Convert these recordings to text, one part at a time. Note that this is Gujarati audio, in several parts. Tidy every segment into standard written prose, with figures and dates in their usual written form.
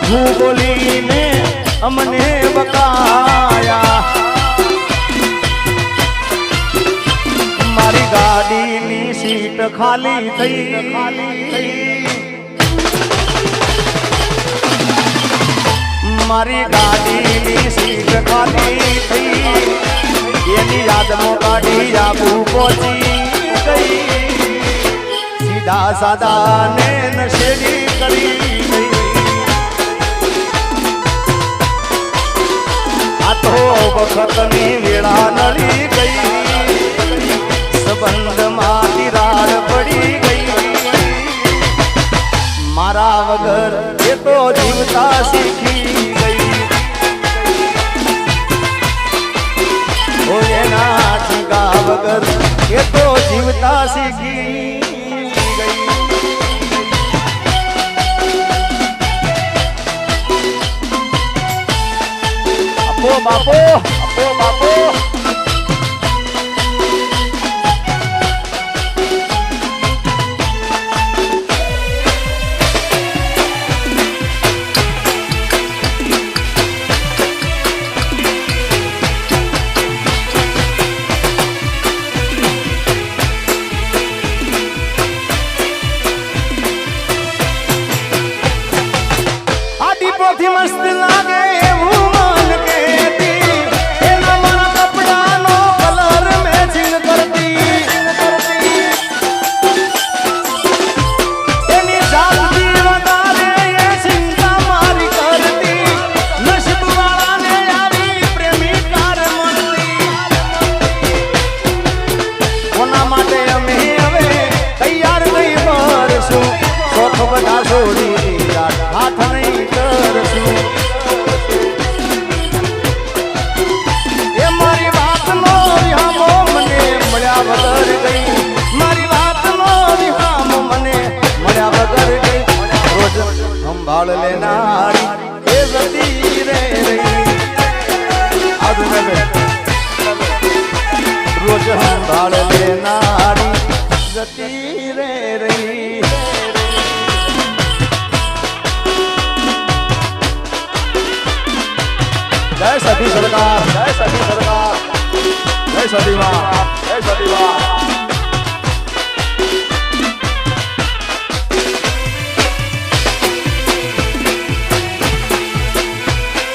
કડવું બોલીને અમને બકાયા. મારી ગાડીની સીટ ખાલી થઈ. મારી ગાડીની સીટ ખાલી થઈ. એની યાદમાં કાઢી આબુ પહોંચી ગઈ. સીધા સાદા ને નશેડી કરી ગઈ. આ તો વખતની વેળા નડી ગઈ. સંબંધમાં તિરાડ પડી ગઈ. મારા વગર એ તો જીવતા શીખી ગઈ. ઓ એના ઠીકા વગર એ તો જીવતા શીખી ગઈ. આપો બાપો, આપો બાપો. મસ્ત લાગે એવું મન કેતી. એના મારા કપડાનો કલર મેચિંગ કરતી. એની જાતથી વધારે એ ચિંતા મારી કરતી. નસીબ વાળાને આવી પ્રેમિકાર મળતી. કોના માટે અમે હવે તૈયાર નહીં ભરશું. શોખ બધા છોડી હાથ નહીં કરશું. એ મારી વાતનો વિહામો મને મળ્યા વગર ગઈ. મારી વાતનો વિહામો મને મળ્યા વગર ગઈ. રોજ સંભાળ લેનારી એ જતી રે રહી. રોજ સંભાળ લેનારી જતી રે રહી. જય સતી સરકાર, જય સતી સરકાર, જય સતી માં, જય સતી માં.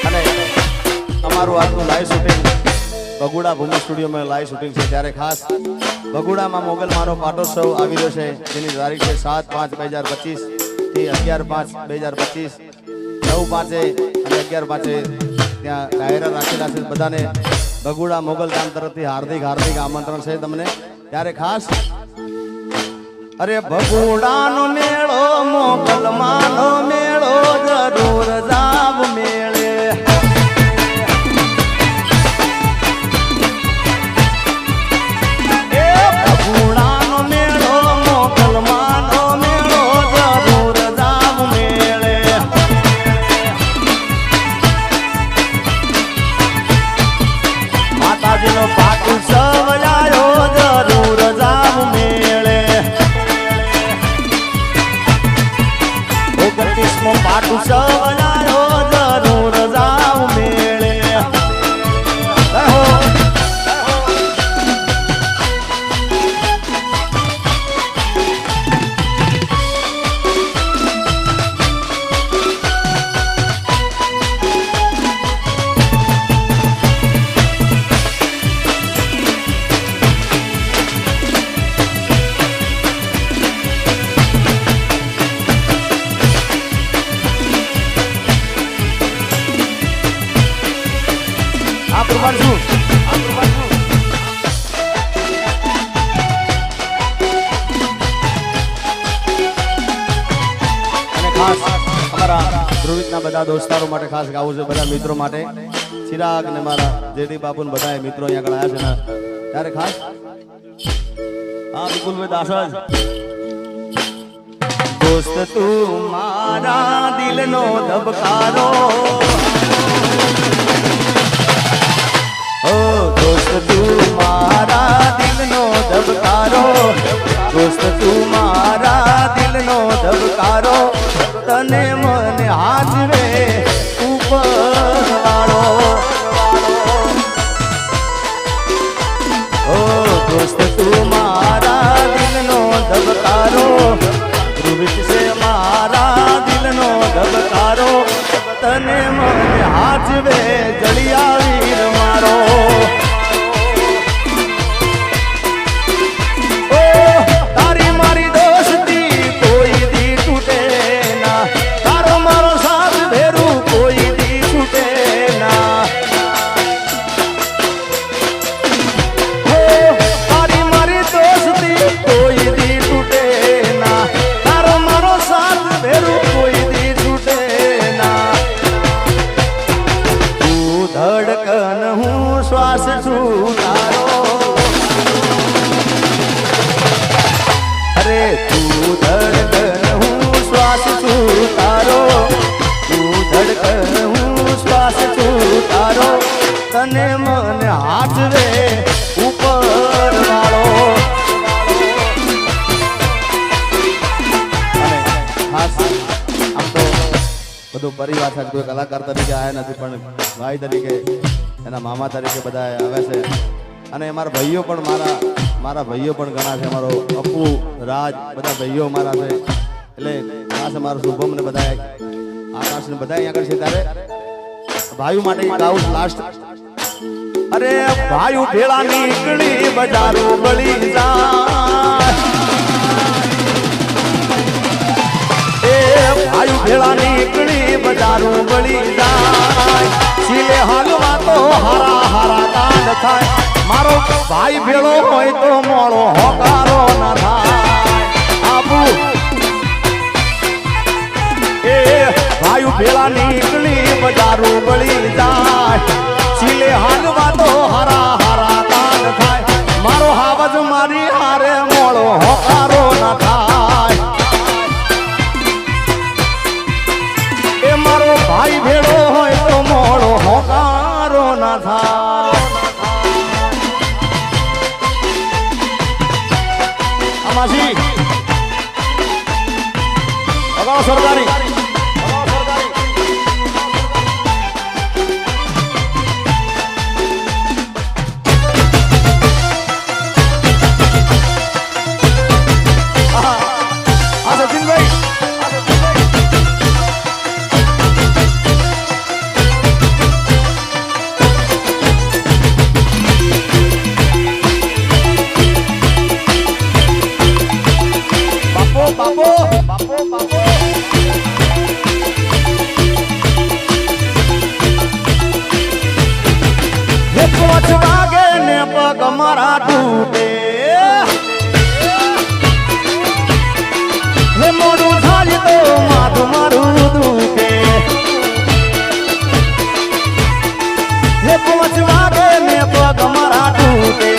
અને અમારું આજનું લાઈવ શૂટિંગ બગુડા ભૂમિ સ્ટુડિયોમાં લાઈવ શૂટિંગ છે. ત્યારે ખાસ બગુડામાં મોગલમાનો પાટોત્સવ આવી રહ્યો છે. જેની તારીખ છે 7/5/2025 થી 11/5/2025. 9/5 અને 11/5 ત્યાં ડાયરા રાખેલા છે. બધાને બગુડા મોગલ ગામ તરફથી હાર્દિક હાર્દિક આમંત્રણ છે તમને. ત્યારે ખાસ અરે બગુડાનો મેળો મોગલમાનો મેળો જરૂર જાવ મેળે. એ બગુડાનો મેળો મોગલમાનો મેળો જરૂર જાવ મેળે. માતાજીનો પાટોત્સવ લાયો જરૂર જાવ મેળે. 29મો પાટોત્સવ લાયો જરૂર જાવ મેળે. આ પ્રમાણ શું અને ખાસ અમારા ધ્રુવિતના બધા દોસ્તારો માટે ખાસ ગાવું છે. બધા મિત્રો માટે ચિરાગ ને મારા જેડી બાપુ ને બધા મિત્રો અહીંયા આગળ આવ્યા છે. ત્યારે ખાસ હા વિપુલભાઈ દાસજ. દોસ્ત તું મારા દિલનો ધબકારો. दोस्त तू मारा दिलनो धबकारो. दोस्त तू मारा दिलनो धबकारो. तने मन हाजवे ધબકારો ધ્રુવિત છે મારા દિલનો ધબકારો તને મને હાચવે જળિયા વીર મારો ઓ તારી મારી દોસ્તી કોઈ દી તૂટે ના તારો મારો સાથ ભેરું કોઈ દી છૂટે ના ઓ તારી મારી દોસ્તી કોઈ દી તૂટે ના તારો મારો સાથ ભેરું કોઈ દી છૂટે ના તું ધડકન હું શ્વાસ છું તારો અરે તું ધડકન હું શ્વાસ છું તારો તું ધડકન હું શ્વાસ છું તારો તને મને હાથવે ઉપર વાળો અને ખાસ આમ તો બધું પરિવાર સાથે કોઈ કલાકાર તરીકે આવ્યા નથી પણ ભાઈ તરીકે એના મામા તરીકે બધા આવે છે અને અમારા ભાઈઓ પણ મારા ભાઈઓ પણ ઘણા છે અમારો અપુ રાજ બધા ભાઈઓ મારા છે એટલે ખાસ અમારો શુભમ ને બધા આકાશ ને બધા અહીંયા આગળ છે ત્યારે ભાઈઓ માટે ગાઉં લાસ્ટ અરે ભાઈઓ ભેળા નીકળી બજારો બળી જાય એ ભાઈઓ ભેળા નીકળી બજારો બળી જાય સિલે હાલવા તો હારા હારા કાંડ થાય મારો ભાઈ ભેળો હોય તો મોળો હોકારો ના થાય આબુ એ ભાઈ ભેળા નીકળી બજારો બળી જાય સિલે હાલવા તો હારા હારા કાંડ થાય મારો હાવજ મારી હારે મોળો હોકારો ના થાય એ મારો ભાઈ ભેળો હોય તો મોળો હોકારો ના થાય આમાજી અગાઉ સરદારી મારા તૂટે હે મોડું થાય તો માથું મારું દુખે હે પોચ વાગે ને પગ મારા તૂટે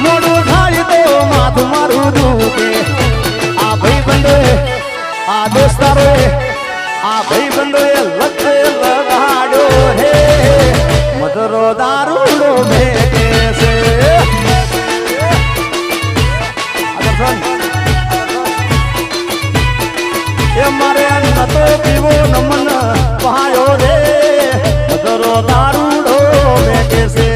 મોડું થાય તો માથું મારું દુખે આ ભાઈ બંધોએ આ દોસ્તારોએ આ ભાઈ બંધોએ લખે લગાડ્યો હે મધરો દારૂડો ભેગે છે એ મારે અન્ન તો પીવો નમન પાયો રે મધરો દારૂડો ભેગે છે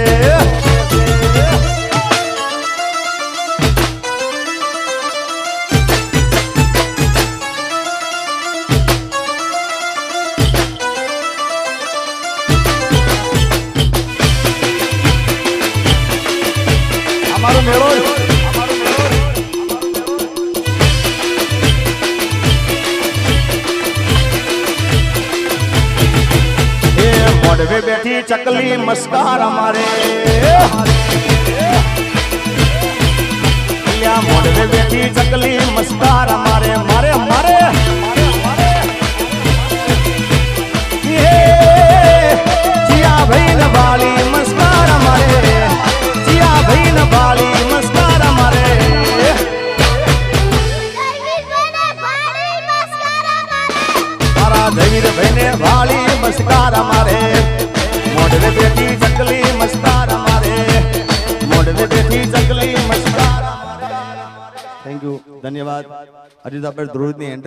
અમારો મેળો મોડવે બેઠી ચકલી મસ્કાર અમારે મોડવે બેઠી ચકલી મસ્કાર અમારે મારે મારે જીયા ભાઈ ને બાલી મસ્કાર અમારે જીયા ભાઈ ને બાલી મસ્કાર અમારે તારા ધૈર ભાઈ ને બાલી મસ્કાર અમારે મોડવે બેઠી ચકલી મસ્કાર અમારે મોડવે બેઠી ચકલી મસ્કાર અમારે થેન્ક યુ ધન્યવાદ અજીત આપણે ધ્રુવની